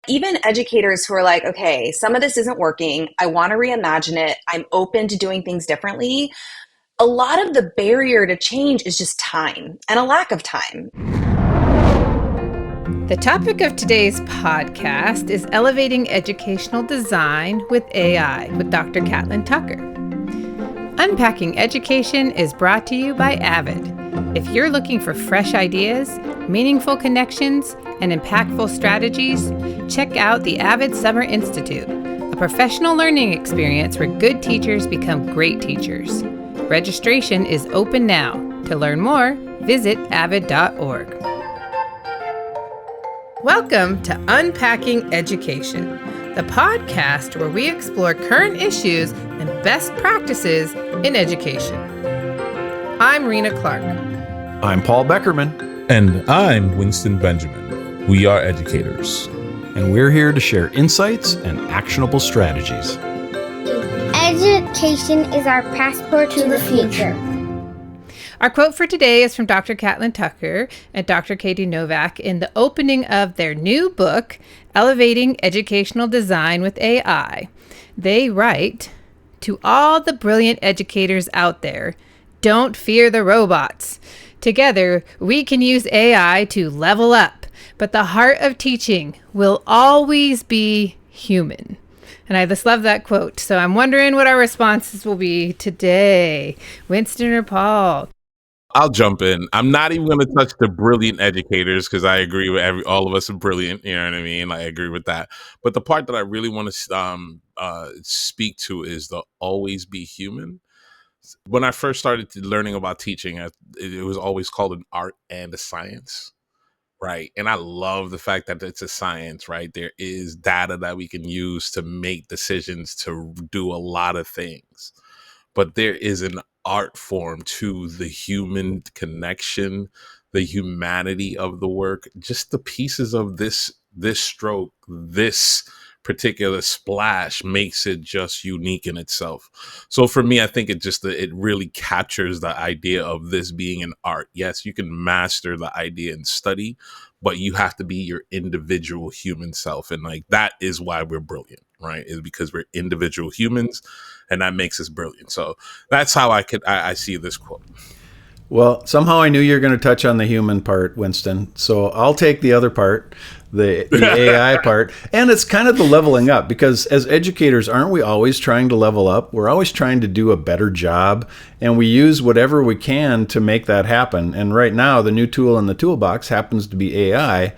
Even educators who are like, okay, some of this isn't working. I want to reimagine it. I'm open to doing things differently. A lot of the barrier to change is just time and a lack of time. The topic of today's podcast is Elevating Educational Design with AI with Dr. Catlin Tucker. Unpacking Education is brought to you by Avid. If you're looking for fresh ideas, meaningful connections, and impactful strategies, check out the Avid Summer Institute, a professional learning experience where good teachers become great teachers. Registration is open now. To learn more, visit avid.org. Welcome to Unpacking Education, the podcast where we explore current issues and best practices in education. I'm Rena Clark. I'm Paul Beckerman. And I'm Winston Benjamin. We are educators. And we're here to share insights and actionable strategies. Education is our passport to the future. Our quote for today is from Dr. Catlin Tucker and Dr. Katie Novak in the opening of their new book, Elevating Educational Design with AI. They write, "To all the brilliant educators out there, don't fear the robots. Together, we can use AI to level up, but the heart of teaching will always be human." And I just love that quote. So I'm wondering what our responses will be today. Winston or Paul? I'll jump in. I'm not even going to touch the brilliant educators because I agree with all of us are brilliant. You know what I mean? I agree with that. But the part that I really want to speak to is the always be human. When I first started learning about teaching, it was always called an art and a science. Right. And I love the fact that it's a science, right? There is data that we can use to make decisions to do a lot of things. But there is an art form to the human connection, the humanity of the work, just the pieces of this stroke, this particular splash makes it just unique in itself. So for me, I think it really captures the idea of this being an art. Yes, you can master the idea in study, but you have to be your individual human self. And like, that is why we're brilliant, right? Is because we're individual humans, and that makes us brilliant. So that's how I see this quote. Well, somehow I knew you were going to touch on the human part, Winston. So I'll take the other part, the AI part. And it's kind of the leveling up, because as educators, aren't we always trying to level up? We're always trying to do a better job, and we use whatever we can to make that happen. And right now, the new tool in the toolbox happens to be AI.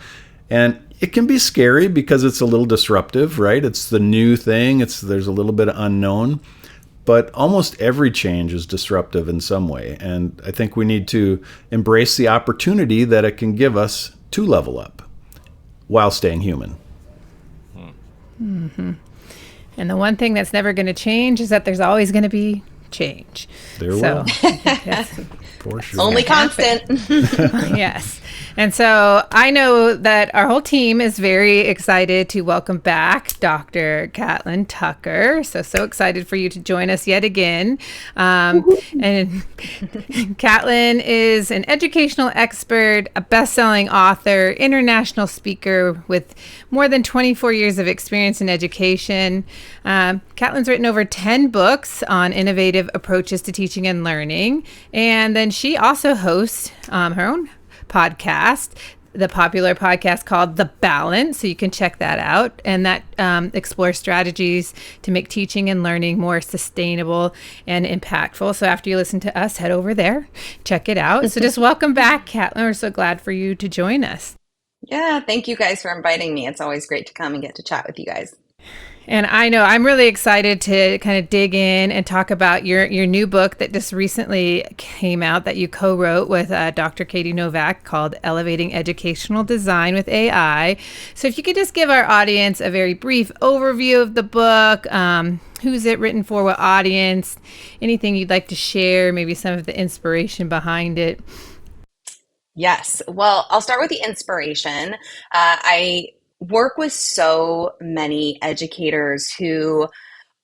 And it can be scary because it's a little disruptive, right? It's the new thing. There's a little bit of unknown. But almost every change is disruptive in some way. And I think we need to embrace the opportunity that it can give us to level up while staying human. Mm-hmm. And the one thing that's never going to change is that there's always going to be change. There will. For sure. Only constant. Yes. And so I know that our whole team is very excited to welcome back Dr. Catlin Tucker. So excited for you to join us yet again. And Catlin is an educational expert, a best-selling author, international speaker with more than 24 years of experience in education. Catlin's written over 10 books on innovative approaches to teaching and learning. And then she also hosts her own podcast, the popular podcast called The Balance. So you can check that out. And that explores strategies to make teaching and learning more sustainable and impactful. So after you listen to us, head over there, check it out. So just welcome back, Catlin. We're so glad for you to join us. Yeah, thank you guys for inviting me. It's always great to come and get to chat with you guys. And I know I'm really excited to kind of dig in and talk about your new book that just recently came out that you co-wrote with Dr. Katie Novak called Elevating Educational Design with AI. So if you could just give our audience a very brief overview of the book, who's it written for, what audience, anything you'd like to share, maybe some of the inspiration behind it. Yes. Well, I'll start with the inspiration. I work with so many educators who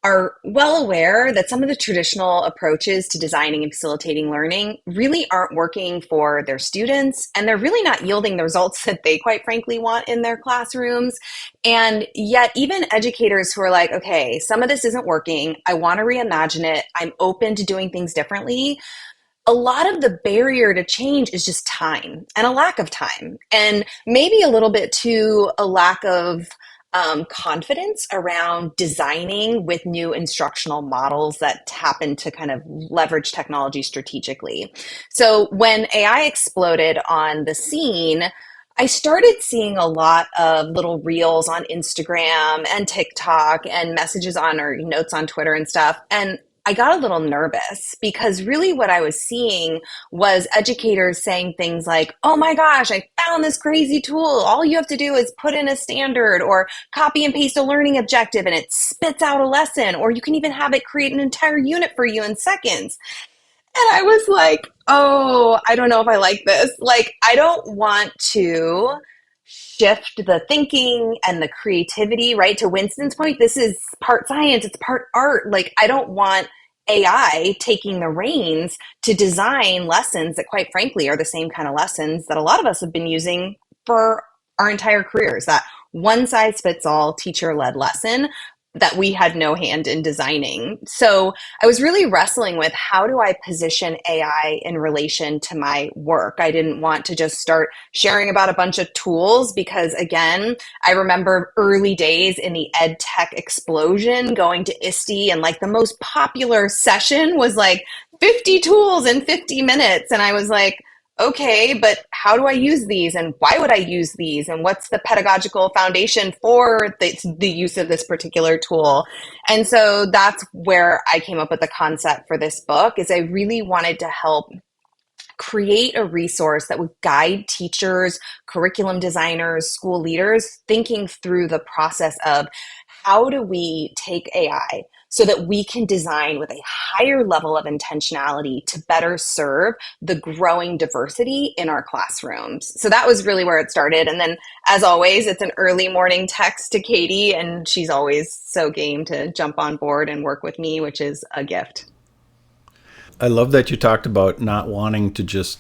are well aware that some of the traditional approaches to designing and facilitating learning really aren't working for their students, and they're really not yielding the results that they, quite frankly, want in their classrooms. And yet, even educators who are like, okay, some of this isn't working, I want to reimagine it, I'm open to doing things differently, a lot of the barrier to change is just time and a lack of time, and maybe a little bit too a lack of confidence around designing with new instructional models that happen to kind of leverage technology strategically. So when AI exploded on the scene, I started seeing a lot of little reels on Instagram and TikTok and messages on or notes on Twitter and stuff. And I got a little nervous because really what I was seeing was educators saying things like, oh my gosh, I found this crazy tool. All you have to do is put in a standard or copy and paste a learning objective and it spits out a lesson, or you can even have it create an entire unit for you in seconds. And I was like, oh, I don't know if I like this. Like, I don't want to shift the thinking and the creativity, right? To Winston's point, this is part science, it's part art. Like, I don't want AI taking the reins to design lessons that, quite frankly, are the same kind of lessons that a lot of us have been using for our entire careers. That one size fits all teacher led lesson that we had no hand in designing. So I was really wrestling with, how do I position AI in relation to my work? I didn't want to just start sharing about a bunch of tools because, again, I remember early days in the ed tech explosion, going to ISTE, and like the most popular session was like 50 tools in 50 minutes. And I was like, okay, but how do I use these, and why would I use these, and what's the pedagogical foundation for the use of this particular tool? And so that's where I came up with the concept for this book. Is I really wanted to help create a resource that would guide teachers, curriculum designers, school leaders thinking through the process of, how do we take AI so that we can design with a higher level of intentionality to better serve the growing diversity in our classrooms? So that was really where it started. And then, as always, it's an early morning text to Katie, and she's always so game to jump on board and work with me, which is a gift. I love that you talked about not wanting to just,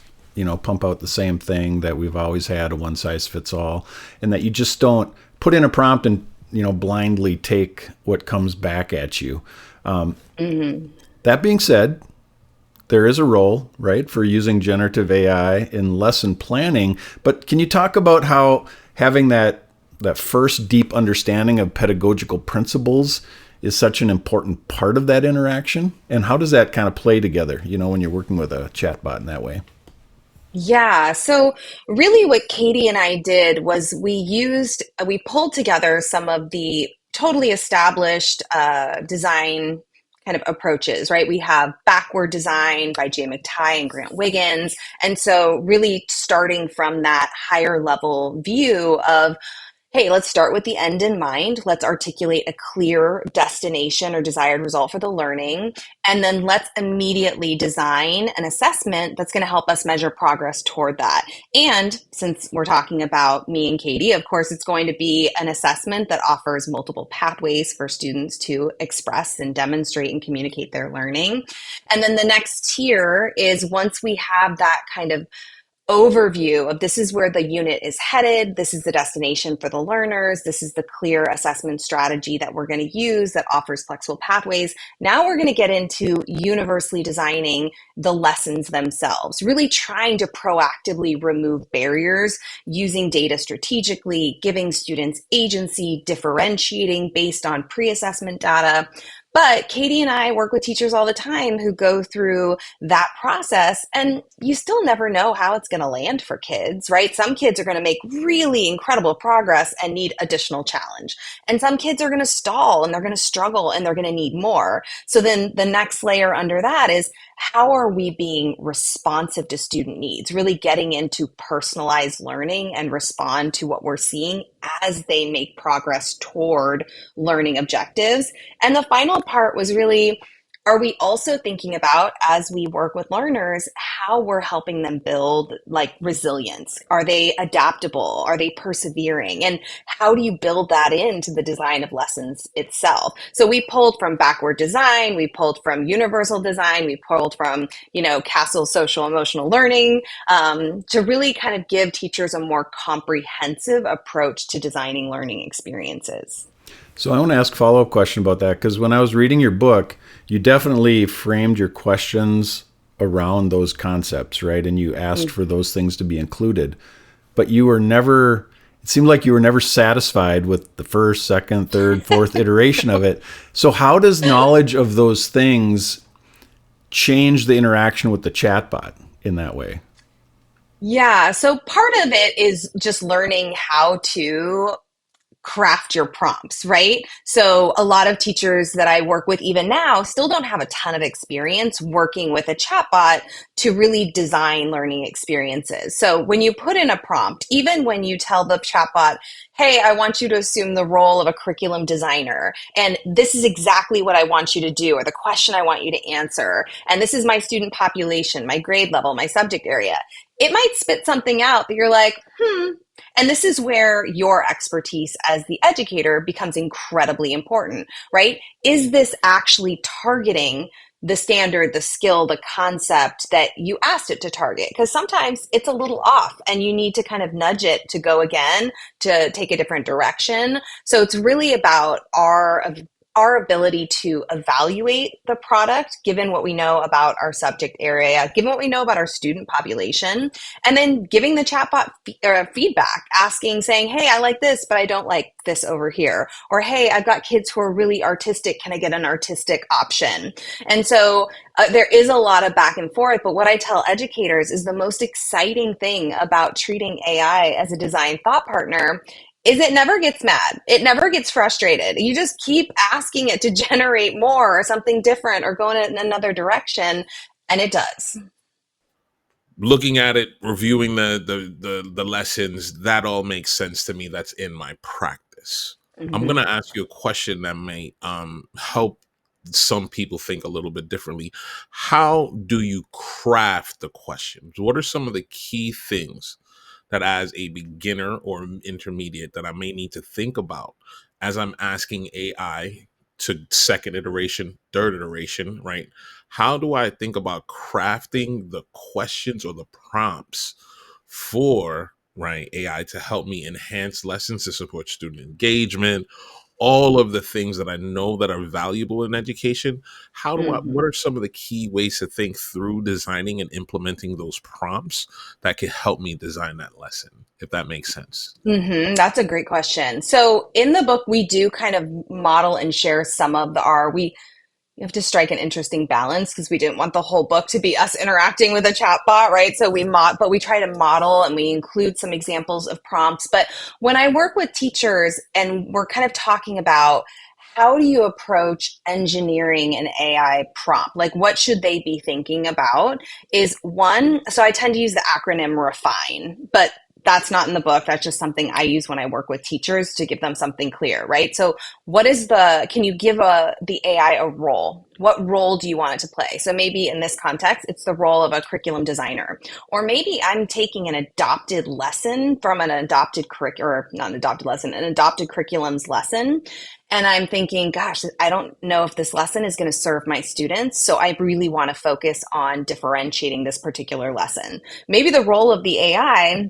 pump out the same thing that we've always had, a one size fits all, and that you just don't put in a prompt and, blindly take what comes back at you. That being said, there is a role, right, for using generative AI in lesson planning. But can you talk about how having that first deep understanding of pedagogical principles is such an important part of that interaction? And how does that kind of play together, when you're working with a chatbot in that way? Yeah. So really what Katie and I did was we pulled together some of the totally established design kind of approaches, right? We have Backward Design by Jay McTighe and Grant Wiggins. And so really starting from that higher level view of, hey, let's start with the end in mind. Let's articulate a clear destination or desired result for the learning. And then let's immediately design an assessment that's going to help us measure progress toward that. And since we're talking about me and Katie, of course, it's going to be an assessment that offers multiple pathways for students to express and demonstrate and communicate their learning. And then the next tier is, once we have that kind of overview of, this is where the unit is headed, this is the destination for the learners, this is the clear assessment strategy that we're going to use that offers flexible pathways. Now we're going to get into universally designing the lessons themselves, really trying to proactively remove barriers, using data strategically, giving students agency, differentiating based on pre-assessment data. But Katie and I work with teachers all the time who go through that process, and you still never know how it's going to land for kids, right? Some kids are going to make really incredible progress and need additional challenge. And some kids are going to stall and they're going to struggle and they're going to need more. So then the next layer under that is, how are we being responsive to student needs, really getting into personalized learning and respond to what we're seeing as they make progress toward learning objectives. And the final part was really Are we also thinking about, as we work with learners, how we're helping them build like resilience? Are they adaptable? Are they persevering? And how do you build that into the design of lessons itself? So we pulled from backward design, we pulled from universal design, we pulled from, Castle social emotional learning, to really kind of give teachers a more comprehensive approach to designing learning experiences. So I want to ask a follow-up question about that, because when I was reading your book, you definitely framed your questions around those concepts, right? And you asked for those things to be included. But it seemed like you were never satisfied with the first, second, third, fourth iteration of it. So how does knowledge of those things change the interaction with the chatbot in that way? Yeah, so part of it is just learning how to craft your prompts, right? So a lot of teachers that I work with even now still don't have a ton of experience working with a chatbot to really design learning experiences. So when you put in a prompt, even when you tell the chatbot, hey, I want you to assume the role of a curriculum designer, and this is exactly what I want you to do, or the question I want you to answer, and this is my student population, my grade level, my subject area, it might spit something out that you're like, and this is where your expertise as the educator becomes incredibly important, right? Is this actually targeting the standard, the skill, the concept that you asked it to target? Because sometimes it's a little off and you need to kind of nudge it to go again, to take a different direction. So it's really about our ability to evaluate the product, given what we know about our subject area, given what we know about our student population, and then giving the chatbot feedback, saying, hey, I like this, but I don't like this over here. Or, hey, I've got kids who are really artistic. Can I get an artistic option? And so there is a lot of back and forth, but what I tell educators is the most exciting thing about treating AI as a design thought partner is it never gets mad. It never gets frustrated. You just keep asking it to generate more or something different or go in another direction, and it does. Looking at it, reviewing the lessons, that all makes sense to me. That's in my practice. I'm Mm-hmm. gonna ask you a question that may help some people think a little bit differently. How do you craft the questions? What are some of the key things that, as a beginner or intermediate, that I may need to think about as I'm asking AI to second iteration, third iteration, right? How do I think about crafting the questions or the prompts for, right, AI to help me enhance lessons, to support student engagement, all of the things that I know that are valuable in education? What Mm-hmm. are some of the key ways to think through designing and implementing those prompts that could help me design that lesson, if that makes sense? That's a great question. So in the book, we do kind of model and share some of we have to strike an interesting balance because we didn't want the whole book to be us interacting with a chatbot, right? So but we try to model and we include some examples of prompts. But when I work with teachers and we're kind of talking about how do you approach engineering an AI prompt? Like, what should they be thinking about? Is one, so I tend to use the acronym REFINE, but that's not in the book. That's just something I use when I work with teachers to give them something clear, right? So can you give the AI a role? What role do you want it to play? So maybe in this context, it's the role of a curriculum designer. Or maybe I'm taking an adopted lesson from an adopted or not an adopted lesson, an adopted curriculum's lesson. And I'm thinking, gosh, I don't know if this lesson is going to serve my students. So I really want to focus on differentiating this particular lesson. Maybe the role of the AI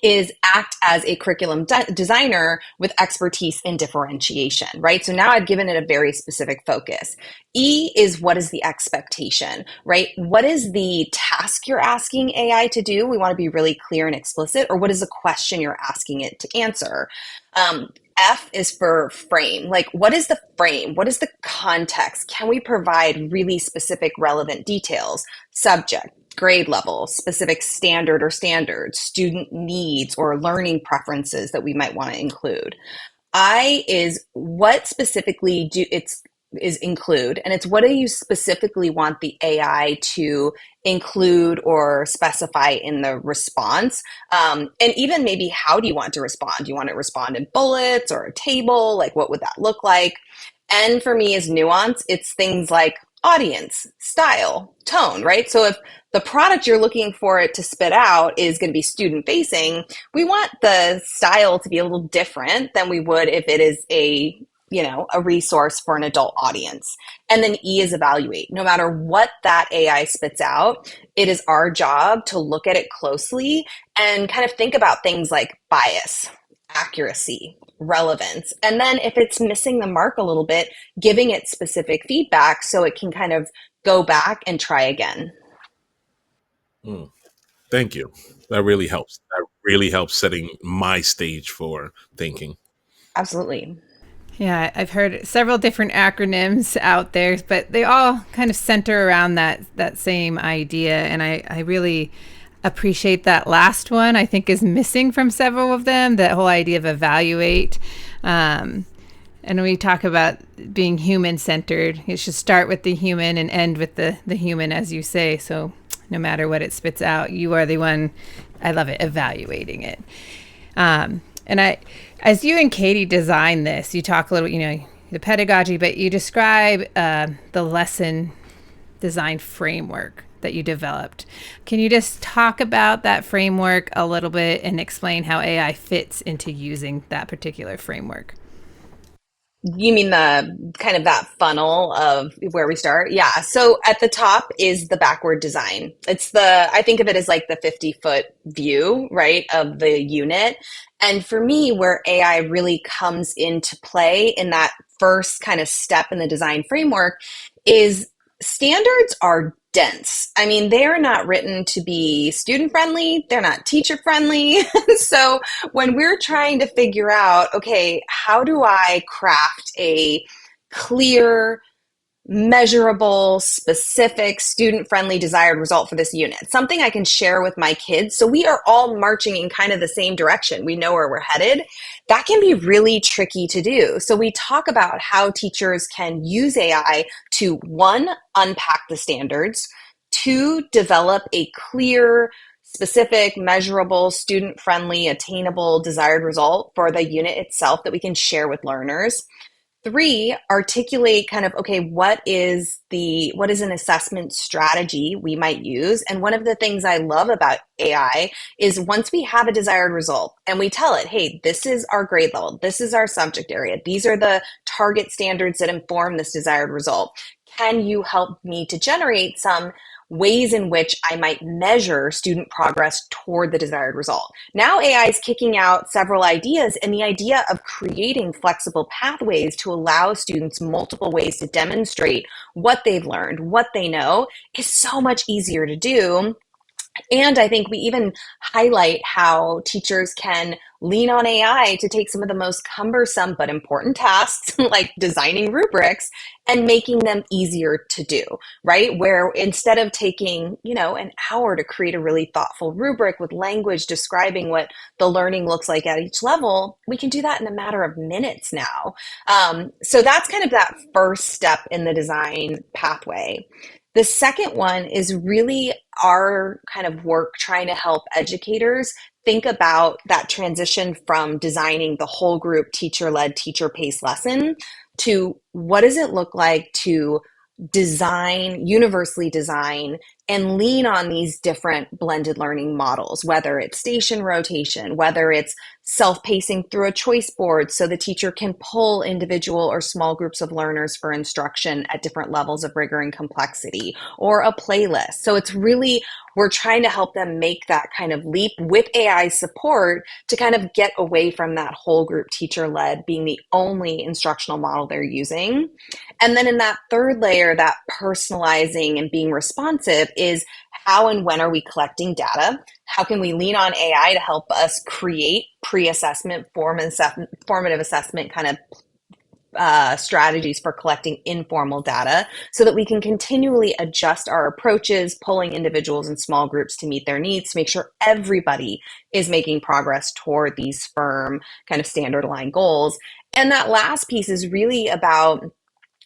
is act as a curriculum designer with expertise in differentiation, right? So now I've given it a very specific focus. E is, what is the expectation, right? What is the task you're asking AI to do? We want to be really clear and explicit. Or what is the question you're asking it to answer? F is for frame. Like, what is the frame? What is the context? Can we provide really specific, relevant details? Subject, grade level, specific standard or standards, student needs or learning preferences that we might want to include. I is, what specifically is include, and it's, what do you specifically want the AI to include or specify in the response, and even maybe how do you want to respond? Do you want to respond in bullets or a table? Like, what would that look like? N for me is nuance. It's things like, audience, style, tone, right? So if the product you're looking for it to spit out is going to be student facing, we want the style to be a little different than we would if it is a resource for an adult audience. And then E is evaluate. No matter what that AI spits out, it is our job to look at it closely and kind of think about things like bias, accuracy, relevance. And then if it's missing the mark a little bit, giving it specific feedback so it can kind of go back and try again. Thank you. That really helps. That really helps setting my stage for thinking. Absolutely. Yeah, I've heard several different acronyms out there, but they all kind of center around that same idea. And I really appreciate that last one. I think is missing from several of them, that whole idea of evaluate. And we talk about being human-centered. It should start with the human and end with the human, as you say. So no matter what it spits out, you are the one, I love it, evaluating it. And as you and Katie design this, you talk a little, the pedagogy, but you describe the lesson design framework that you developed. Can you just talk about that framework a little bit and explain how AI fits into using that particular framework? You mean the kind of that funnel of where we start? Yeah. So at the top is the backward design. I think of it as like the 50-foot view, right, of the unit. And for me, where AI really comes into play in that first kind of step in the design framework is standards are dense. I mean, they are not written to be student friendly. They're not teacher friendly. So when we're trying to figure out, okay, how do I craft a clear, measurable, specific, student-friendly desired result for this unit, something I can share with my kids so we are all marching in kind of the same direction. We know where we're headed. That can be really tricky to do. So we talk about how teachers can use AI to, one, unpack the standards, two, develop a clear, specific, measurable, student-friendly, attainable, desired result for the unit itself that we can share with learners. Three, articulate kind of, okay, what is an assessment strategy we might use? And one of the things I love about AI is once we have a desired result and we tell it, hey, this is our grade level, this is our subject area, these are the target standards that inform this desired result. Can you help me to generate some ways in which I might measure student progress toward the desired result? Now AI is kicking out several ideas, and the idea of creating flexible pathways to allow students multiple ways to demonstrate what they've learned, what they know, is so much easier to do. And I think we even highlight how teachers can lean on AI to take some of the most cumbersome but important tasks, like designing rubrics, and making them easier to do, right? Where instead of taking, an hour to create a really thoughtful rubric with language describing what the learning looks like at each level, we can do that in a matter of minutes now. So that's kind of that first step in the design pathway. The second one is really our kind of work trying to help educators think about that transition from designing the whole group teacher-led, teacher-paced lesson to what does it look like to universally design and lean on these different blended learning models, whether it's station rotation, whether it's self-pacing through a choice board so the teacher can pull individual or small groups of learners for instruction at different levels of rigor and complexity, or a playlist. So it's really, we're trying to help them make that kind of leap with AI support to kind of get away from that whole group teacher-led being the only instructional model they're using. And then in that third layer, that personalizing and being responsive is how and when are we collecting data? How can we lean on AI to help us create pre-assessment, formative assessment kind of strategies for collecting informal data so that we can continually adjust our approaches, pulling individuals and small groups to meet their needs to make sure everybody is making progress toward these firm kind of standard aligned goals. And that last piece is really about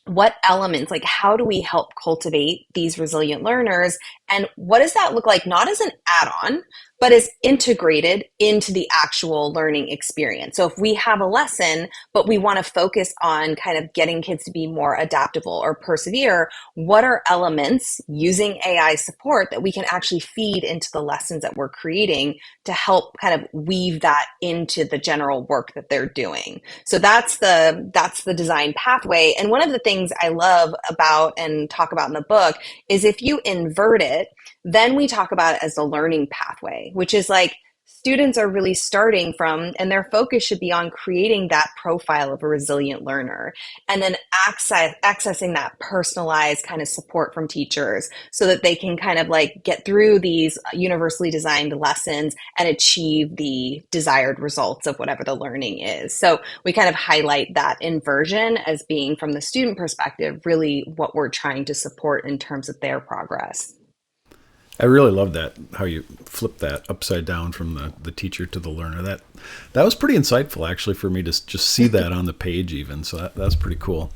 what elements, like how do we help cultivate these resilient learners And what does that look like? Not as an add-on, but as integrated into the actual learning experience. So if we have a lesson, but we want to focus on kind of getting kids to be more adaptable or persevere, what are elements using AI support that we can actually feed into the lessons that we're creating to help kind of weave that into the general work that they're doing? So that's the design pathway. And one of the things I love about and talk about in the book is if you invert it, then we talk about it as the learning pathway, which is like students are really starting from, and their focus should be on creating that profile of a resilient learner, and then accessing that personalized kind of support from teachers so that they can kind of like get through these universally designed lessons and achieve the desired results of whatever the learning is. So we kind of highlight that inversion as being, from the student perspective, really what we're trying to support in terms of their progress. I really love that, how you flip that upside down from the teacher to the learner. That was pretty insightful, actually, for me to just see that on the page even. So that's pretty cool.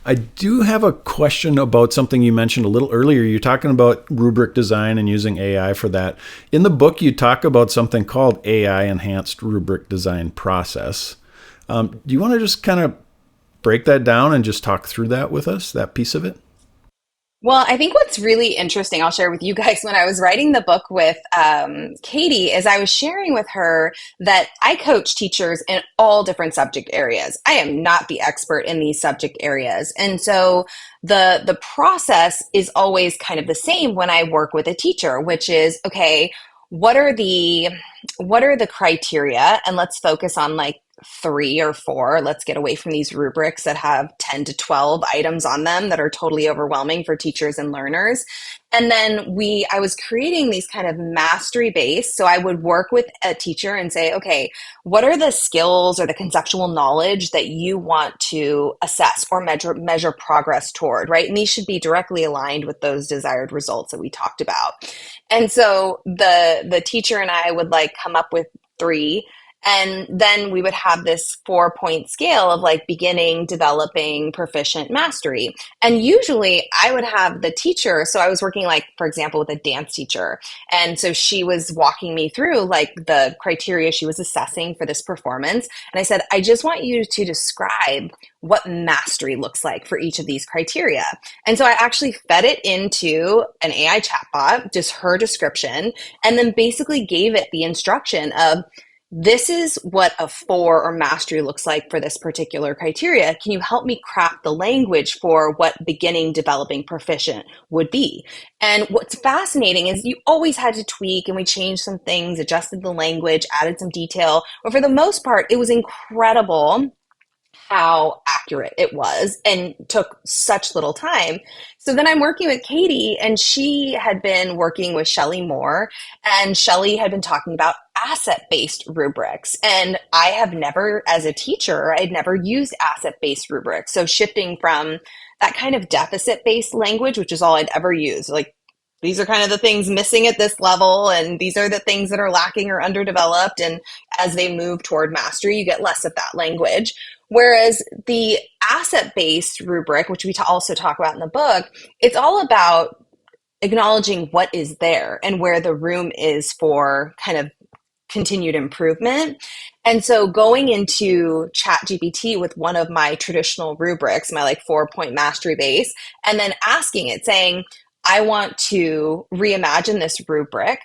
I do have a question about something you mentioned a little earlier. You're talking about rubric design and using AI for that. In the book, you talk about something called AI enhanced rubric design process. Do you want to just kind of break that down and just talk through that with us, that piece of it? Well, I think what's really interesting, I'll share with you guys, when I was writing the book with Katie, is I was sharing with her that I coach teachers in all different subject areas. I am not the expert in these subject areas. And so the process is always kind of the same when I work with a teacher, which is, okay, what are the criteria? And let's focus on like 3 or 4. Let's get away from these rubrics that have 10 to 12 items on them that are totally overwhelming for teachers and learners. And then I was creating these kind of mastery based. So I would work with a teacher and say, okay, what are the skills or the conceptual knowledge that you want to assess or measure progress toward, right? And these should be directly aligned with those desired results that we talked about. And so the teacher and I would like come up with 3. And then we would have this 4-point scale of like beginning, developing, proficient, mastery. And usually I would have the teacher. So I was working like, for example, with a dance teacher. And so she was walking me through like the criteria she was assessing for this performance. And I said, I just want you to describe what mastery looks like for each of these criteria. And so I actually fed it into an AI chatbot, just her description, and then basically gave it the instruction of, this is what a 4 or mastery looks like for this particular criteria. Can you help me craft the language for what beginning, developing, proficient would be? And what's fascinating is you always had to tweak, and we changed some things, adjusted the language, added some detail. But for the most part, it was incredible how accurate it was and took such little time. So then I'm working with Katie, and she had been working with Shelley Moore, and Shelley had been talking about asset-based rubrics. And I have never, as a teacher, I'd never used asset-based rubrics. So shifting from that kind of deficit-based language, which is all I'd ever used, like, these are kind of the things missing at this level, and these are the things that are lacking or underdeveloped. And as they move toward mastery, you get less of that language. Whereas the asset-based rubric, which we also talk about in the book, it's all about acknowledging what is there and where the room is for kind of continued improvement. And so going into ChatGPT with one of my traditional rubrics, my like 4-point mastery base, and then asking it, saying, I want to reimagine this rubric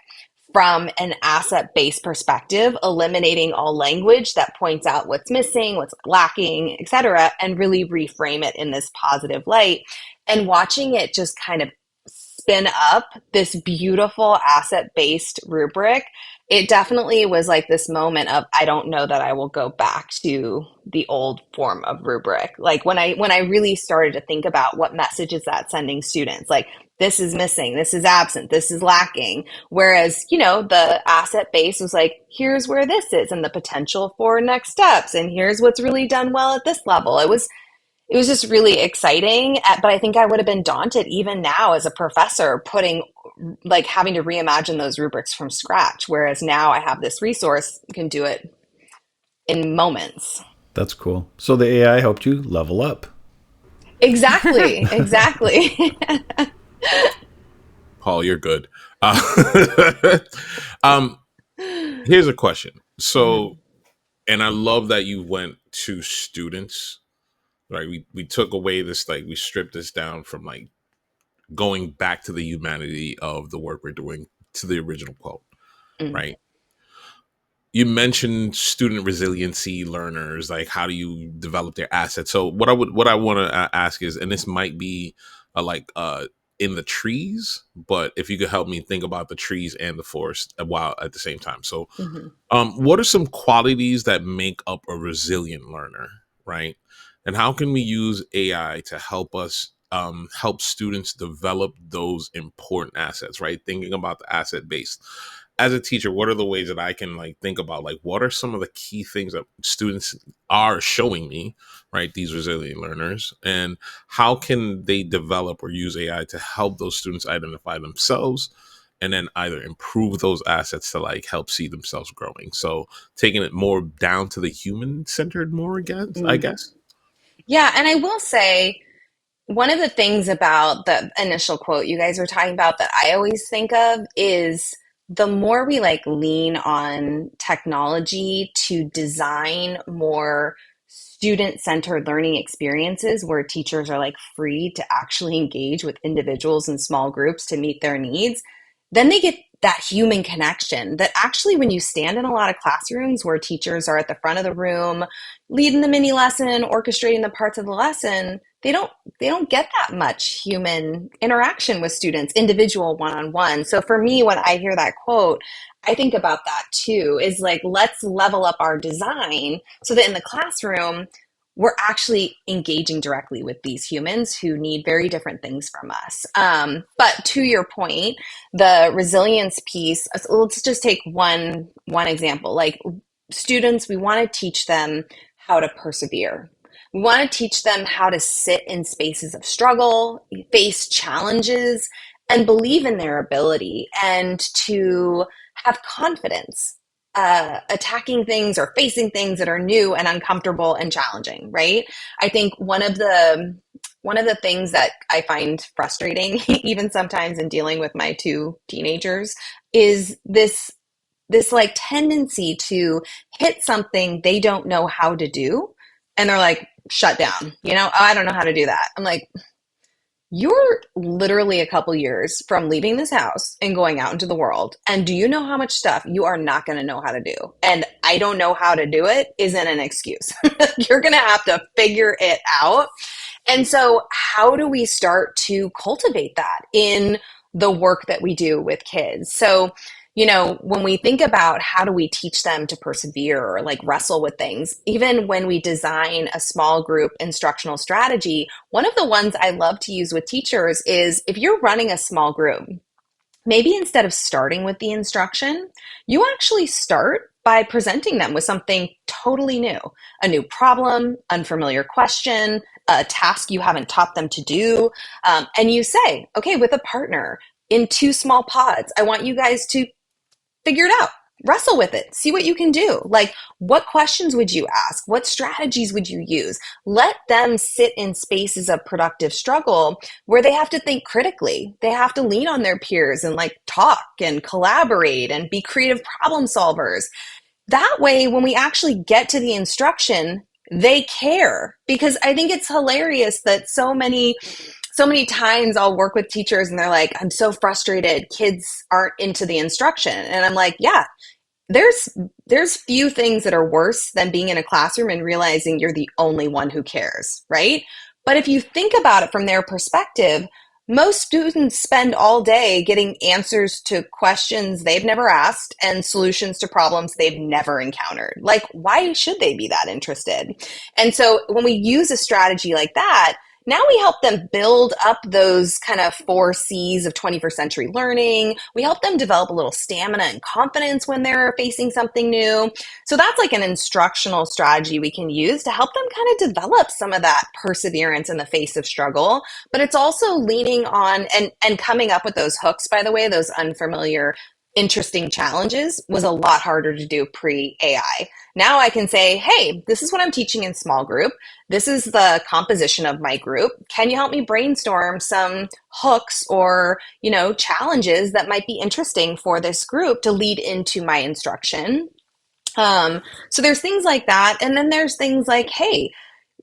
from an asset-based perspective, eliminating all language that points out what's missing, what's lacking, et cetera, and really reframe it in this positive light. And watching it just kind of spin up this beautiful asset-based rubric, it definitely was like this moment of, I don't know that I will go back to the old form of rubric. Like when I really started to think about what message is that sending students, like, this is missing, this is absent, this is lacking. Whereas, the asset base was like, here's where this is and the potential for next steps. And here's what's really done well at this level. It was just really exciting. But I think I would have been daunted even now as a professor having to reimagine those rubrics from scratch. Whereas now I have this resource, can do it in moments. That's cool. So the AI helped you level up. Exactly. Paul, you're good. Um, Here's a question. Mhm. So, and I love that you went to students, right? We took away this, like, we stripped this down from like going back to the humanity of the work we're doing to the original quote, Mm. right? You mentioned student resiliency learners, like how do you develop their assets? So what I want to ask is, and this might be like in the trees, but if you could help me think about the trees and the forest while at the same time. So Mhm. what are some qualities that make up a resilient learner, right? And how can we use AI to help us help students develop those important assets, right? Thinking about the asset base. As a teacher, what are the ways that I can like think about like what are some of the key things that students are showing me, right? These resilient learners, and how can they develop or use AI to help those students identify themselves and then either improve those assets to like help see themselves growing. So taking it more down to the human centered more again, I Mm. guess. Yeah, and I will say one of the things about the initial quote you guys were talking about that I always think of is the more we like lean on technology to design more student-centered learning experiences where teachers are like free to actually engage with individuals in small groups to meet their needs, then they get that human connection that actually when you stand in a lot of classrooms where teachers are at the front of the room leading the mini lesson, orchestrating the parts of the lesson, they don't get that much human interaction with students, individual one-on-one. So for me, when I hear that quote, I think about that too, is like, let's level up our design so that in the classroom, we're actually engaging directly with these humans who need very different things from us. But to your point, the resilience piece, so let's just take one example. Like students, we want to teach them how to persevere. We want to teach them how to sit in spaces of struggle, face challenges, and believe in their ability and to have confidence attacking things or facing things that are new and uncomfortable and challenging, right? I think one of the things that I find frustrating, even sometimes in dealing with my two teenagers, is this like tendency to hit something they don't know how to do and they're like shut down, oh, I don't know how to do that. I'm like, you're literally a couple years from leaving this house and going out into the world, and do you know how much stuff you are not going to know how to do? And I don't know how to do it isn't an excuse. You're going to have to figure it out. And so, how do we start to cultivate that in the work that we do with kids? So, when we think about how do we teach them to persevere or like wrestle with things, even when we design a small group instructional strategy, one of the ones I love to use with teachers is if you're running a small group, maybe instead of starting with the instruction, you actually start by presenting them with something totally new, a new problem, unfamiliar question, a task you haven't taught them to do. And you say, okay, with a partner in two small pods, I want you guys to figure it out. Wrestle with it. See what you can do. Like, what questions would you ask? What strategies would you use? Let them sit in spaces of productive struggle where they have to think critically. They have to lean on their peers and like talk and collaborate and be creative problem solvers. That way, when we actually get to the instruction, they care. Because I think it's hilarious that so many times I'll work with teachers and they're like, I'm so frustrated. Kids aren't into the instruction. And I'm like, yeah, there's few things that are worse than being in a classroom and realizing you're the only one who cares, right? But if you think about it from their perspective, most students spend all day getting answers to questions they've never asked and solutions to problems they've never encountered. Like, why should they be that interested? And so when we use a strategy like that, now we help them build up those kind of 4 C's of 21st century learning. We help them develop a little stamina and confidence when they're facing something new. So that's like an instructional strategy we can use to help them kind of develop some of that perseverance in the face of struggle. But it's also leaning on and coming up with those hooks, by the way, those unfamiliar interesting challenges was a lot harder to do pre-AI. Now I can say, hey, this is what I'm teaching in small group. This is the composition of my group. Can you help me brainstorm some hooks or, challenges that might be interesting for this group to lead into my instruction? So there's things like that. And then there's things like, hey,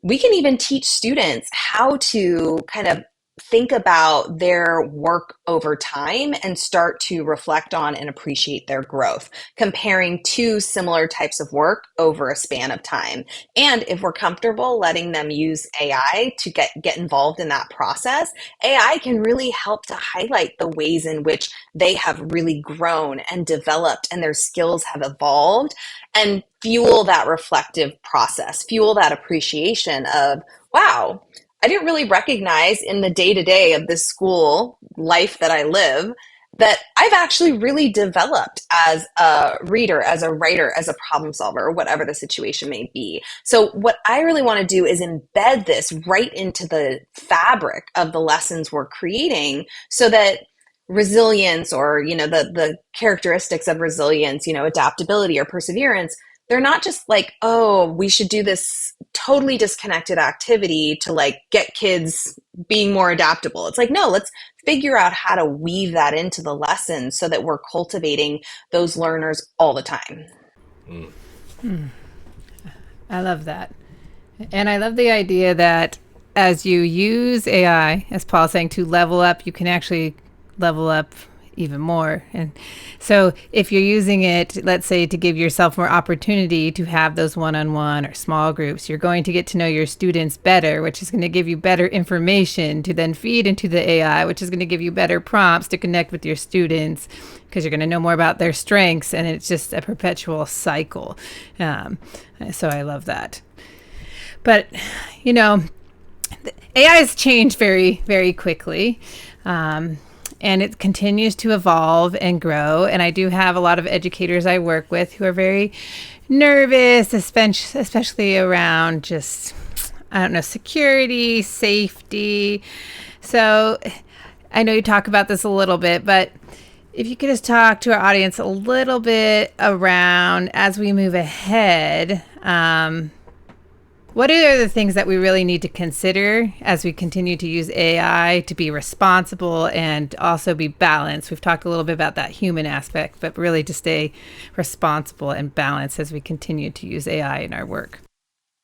we can even teach students how to kind of think about their work over time and start to reflect on and appreciate their growth, comparing two similar types of work over a span of time. And if we're comfortable letting them use AI to get involved in that process, AI can really help to highlight the ways in which they have really grown and developed and their skills have evolved, and fuel that reflective process, fuel that appreciation of, wow, I didn't really recognize in the day-to-day of this school life that I live that I've actually really developed as a reader, as a writer, as a problem solver, or whatever the situation may be. So what I really want to do is embed this right into the fabric of the lessons we're creating so that resilience, or the characteristics of resilience, adaptability or perseverance, they're not just like, oh, we should do this totally disconnected activity to like get kids being more adaptable. It's like, no, let's figure out how to weave that into the lesson so that we're cultivating those learners all the time. I love that. And I love the idea that as you use AI, as Paul's saying, to level up, you can actually level up even more. And so if you're using it, let's say, to give yourself more opportunity to have those one-on-one or small groups, you're going to get to know your students better, which is going to give you better information to then feed into the AI, which is going to give you better prompts to connect with your students, because you're going to know more about their strengths, and it's just a perpetual cycle. So I love that. But, AI has changed very, very quickly. And it continues to evolve and grow. And I do have a lot of educators I work with who are very nervous, especially around just, security, safety. So I know you talk about this a little bit, but if you could just talk to our audience a little bit around, as we move ahead, what are the things that we really need to consider as we continue to use AI to be responsible and also be balanced? We've talked a little bit about that human aspect, but really to stay responsible and balanced as we continue to use AI in our work.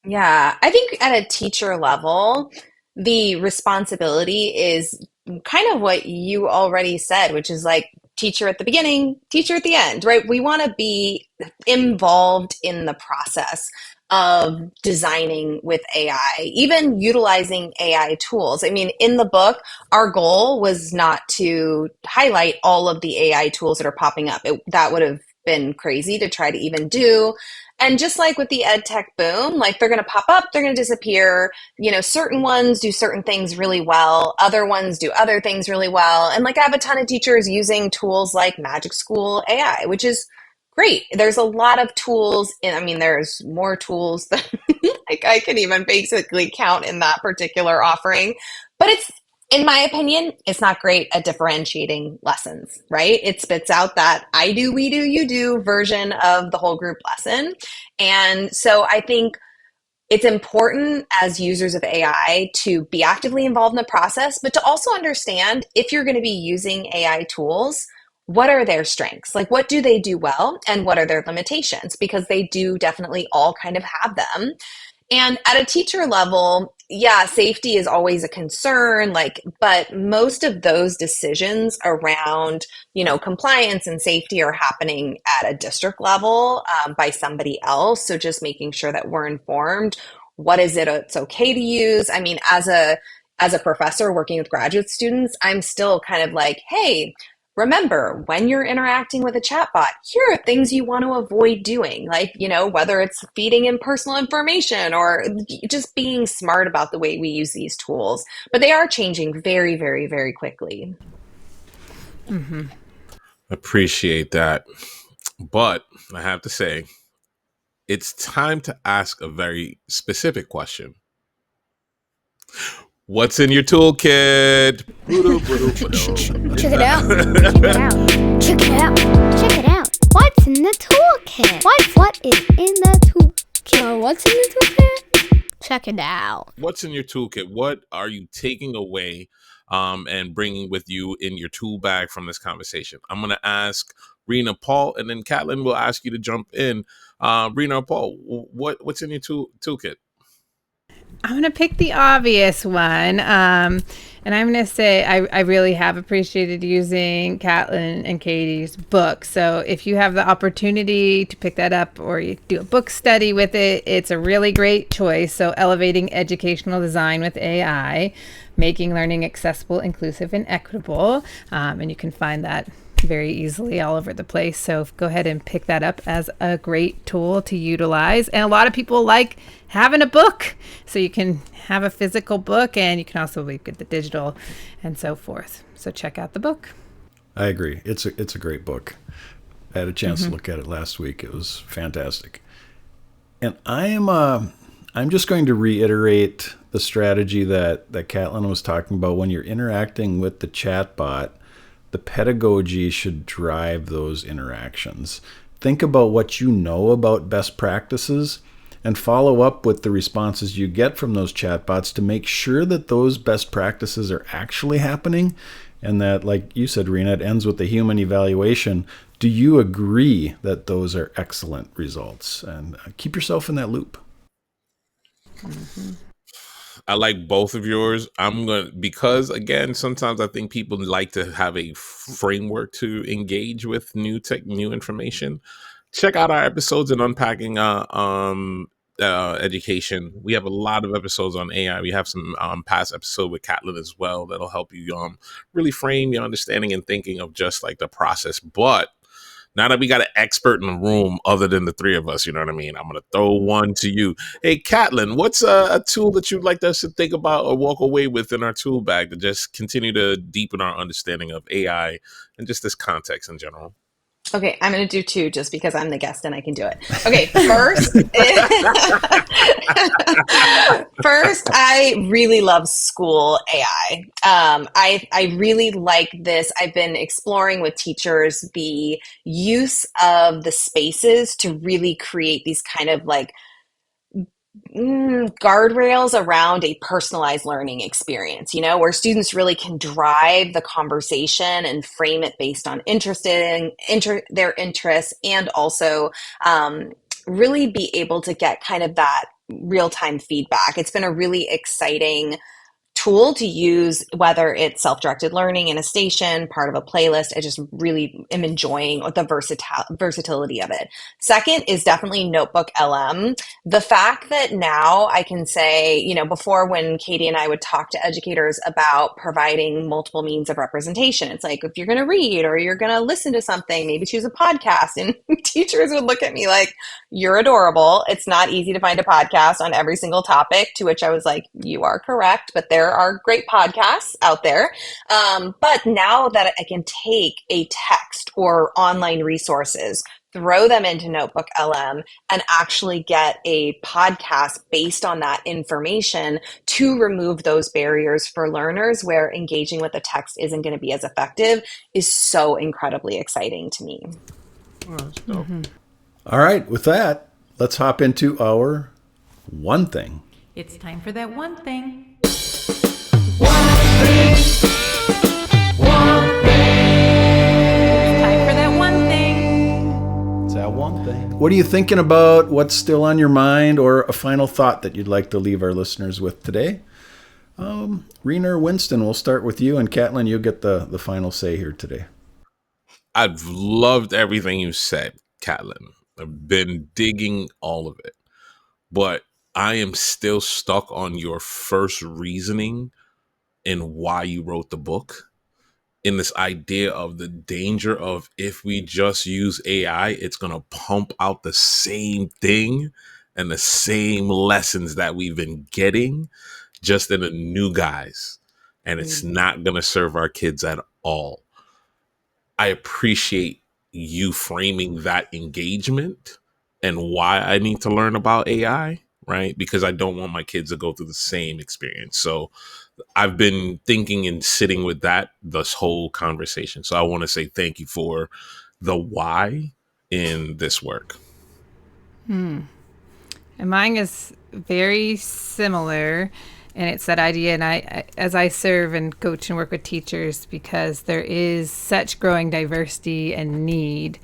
Yeah, I think at a teacher level, the responsibility is kind of what you already said, which is like teacher at the beginning, teacher at the end, right? We want to be involved in the process of designing with AI, even utilizing AI tools. I mean, in the book, our goal was not to highlight all of the AI tools that are popping up. That would have been crazy to try to even do. And just like with the ed tech boom, like they're going to pop up, they're going to disappear. Certain ones do certain things really well. Other ones do other things really well. And like I have a ton of teachers using tools like Magic School AI, which is great. There's a lot of tools there's more tools than like I can even basically count in that particular offering. But it's, in my opinion, it's not great at differentiating lessons, right? It spits out that I do, we do, you do version of the whole group lesson. And so I think it's important as users of AI to be actively involved in the process, but to also understand, if you're going to be using AI tools, what are their strengths? Like, what do they do well, and what are their limitations? Because they do definitely all kind of have them. And at a teacher level, yeah, safety is always a concern, but most of those decisions around, compliance and safety are happening at a district level by somebody else. So just making sure that we're informed. What is it it's okay to use? I mean, as a professor working with graduate students, I'm still kind of like, hey, remember, when you're interacting with a chatbot, here are things you want to avoid doing, like, whether it's feeding in personal information or just being smart about the way we use these tools. But they are changing very, very, very quickly. Mm-hmm. Appreciate that. But I have to say, it's time to ask a very specific question. What's in your toolkit? Check it out. Check it out. Check it out. Check it out. What's in the toolkit? What is in the toolkit? What's in the toolkit? Check it out. What's in your toolkit? What are you taking away and bringing with you in your tool bag from this conversation? I'm going to ask Rena, Paul, and then Catlin will ask you to jump in. Rena or Paul, what's in your toolkit? I'm going to pick the obvious one. And I'm going to say I really have appreciated using Catlin and Katie's book. So if you have the opportunity to pick that up or you do a book study with it, it's a really great choice. So Elevating Educational Design with AI, Making Learning Accessible, Inclusive, and Equitable. And you can find that very easily all over the place. So go ahead and pick that up as a great tool to utilize. And a lot of people like having a book. So you can have a physical book and you can also get the digital and so forth. So check out the book. I agree. It's a great book. I had a chance to look at it last week. It was fantastic. And I'm just going to reiterate the strategy that Catlin was talking about. When you're interacting with the chatbot, the pedagogy should drive those interactions. Think about what you know about best practices and follow up with the responses you get from those chatbots to make sure that those best practices are actually happening and that, like you said, Rena, it ends with the human evaluation. Do you agree that those are excellent results? And keep yourself in that loop. I like both of yours. Because again, sometimes I think people like to have a framework to engage with new information. Check out our episodes in Unpacking Education. We have a lot of episodes on AI. We have some past episode with Catlin as well that'll help you really frame your understanding and thinking of just like the process. But now that we got an expert in the room other than the three of us, you know what I mean? I'm going to throw one to you. Hey, Catlin, what's a tool that you'd like us to think about or walk away with in our tool bag to just continue to deepen our understanding of AI and just this context in general? Okay, I'm going to do two just because I'm the guest and I can do it. Okay, first, first, I really love SchoolAI. I really like this. I've been exploring with teachers the use of the spaces to really create these kind of like guardrails around a personalized learning experience, where students really can drive the conversation and frame it based on their interests, and also really be able to get kind of that real-time feedback. It's been a really exciting tool to use, whether it's self-directed learning in a station, part of a playlist. I just really am enjoying the versatility of it. Second is definitely NotebookLM. The fact that now I can say, before when Katie and I would talk to educators about providing multiple means of representation, it's like, if you're going to read or you're going to listen to something, maybe choose a podcast. And teachers would look at me like, you're adorable. It's not easy to find a podcast on every single topic, to which I was like, you are correct, but there are great podcasts out there. But now that I can take a text or online resources, throw them into NotebookLM, and actually get a podcast based on that information to remove those barriers for learners where engaging with the text isn't going to be as effective is so incredibly exciting to me. Oh, that's dope. All right, with that, let's hop into our one thing. It's time for that one thing. What are you thinking about? What's still on your mind, or a final thought that you'd like to leave our listeners with today? Rena or Winston, we'll start with you, and Catlin, you'll get the final say here today. I've loved everything you said, Catlin. I've been digging all of it, but I am still stuck on your first reasoning in why you wrote the book, in this idea of the danger of, if we just use AI, it's going to pump out the same thing and the same lessons that we've been getting, just in a new guise. And it's not going to serve our kids at all. I appreciate you framing that engagement and why I need to learn about AI, right? Because I don't want my kids to go through the same experience. So I've been thinking and sitting with that this whole conversation. So I want to say thank you for the why in this work. And mine is very similar. And it's that idea. And as I serve and coach and work with teachers, because there is such growing diversity and need,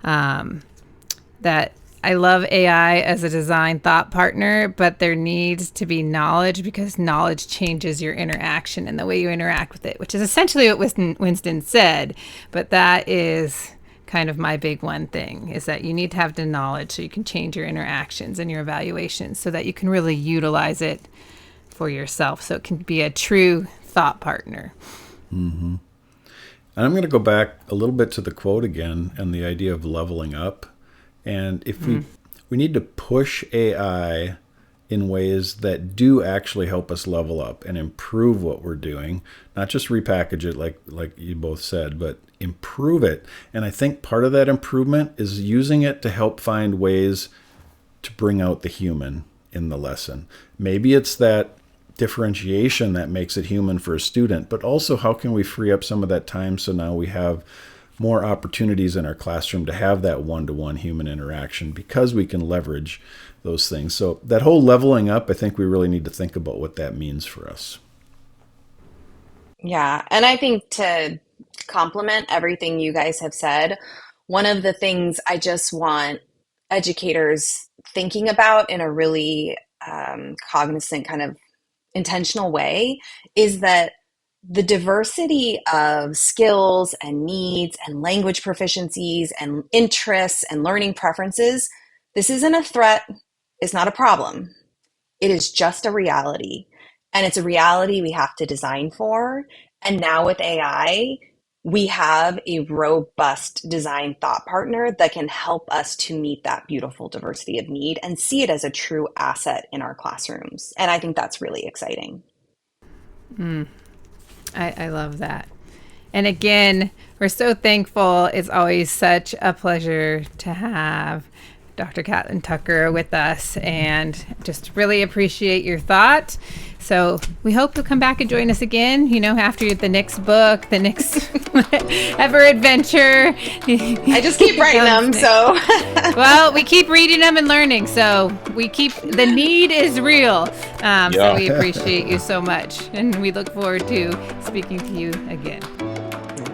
that I love AI as a design thought partner, but there needs to be knowledge, because knowledge changes your interaction and the way you interact with it, which is essentially what Winston said. But that is kind of my big one thing, is that you need to have the knowledge so you can change your interactions and your evaluations so that you can really utilize it for yourself, so it can be a true thought partner. Mm-hmm. And I'm going to go back a little bit to the quote again and the idea of leveling up. And if we need to push AI in ways that do actually help us level up and improve what we're doing, not just repackage it like you both said, but improve it. And I think part of that improvement is using it to help find ways to bring out the human in the lesson. Maybe it's that differentiation that makes it human for a student, but also how can we free up some of that time so now we have more opportunities in our classroom to have that one-to-one human interaction, because we can leverage those things. So that whole leveling up, I think we really need to think about what that means for us. Yeah, and I think to complement everything you guys have said, one of the things I just want educators thinking about in a really cognizant kind of intentional way is that the diversity of skills and needs and language proficiencies and interests and learning preferences, this isn't a threat, it's not a problem. It is just a reality. And it's a reality we have to design for. And now with AI, we have a robust design thought partner that can help us to meet that beautiful diversity of need and see it as a true asset in our classrooms. And I think that's really exciting. I love that. And again, we're so thankful. It's always such a pleasure to have Dr. Catlin Tucker with us, and just really appreciate your thought. So we hope you'll come back and join us again, after the next book, the next ever adventure. I just keep writing them, so. Well, we keep reading them and learning, so the need is real. So we appreciate you so much, and we look forward to speaking to you again.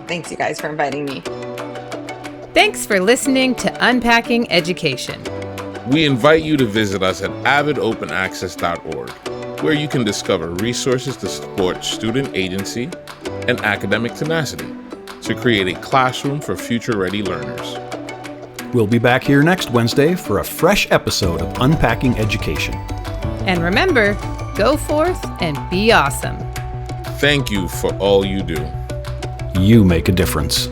Thanks, you guys, for inviting me. Thanks for listening to Unpacking Education. We invite you to visit us at avidopenaccess.org, where you can discover resources to support student agency and academic tenacity to create a classroom for future-ready learners. We'll be back here next Wednesday for a fresh episode of Unpacking Education. And remember, go forth and be awesome. Thank you for all you do. You make a difference.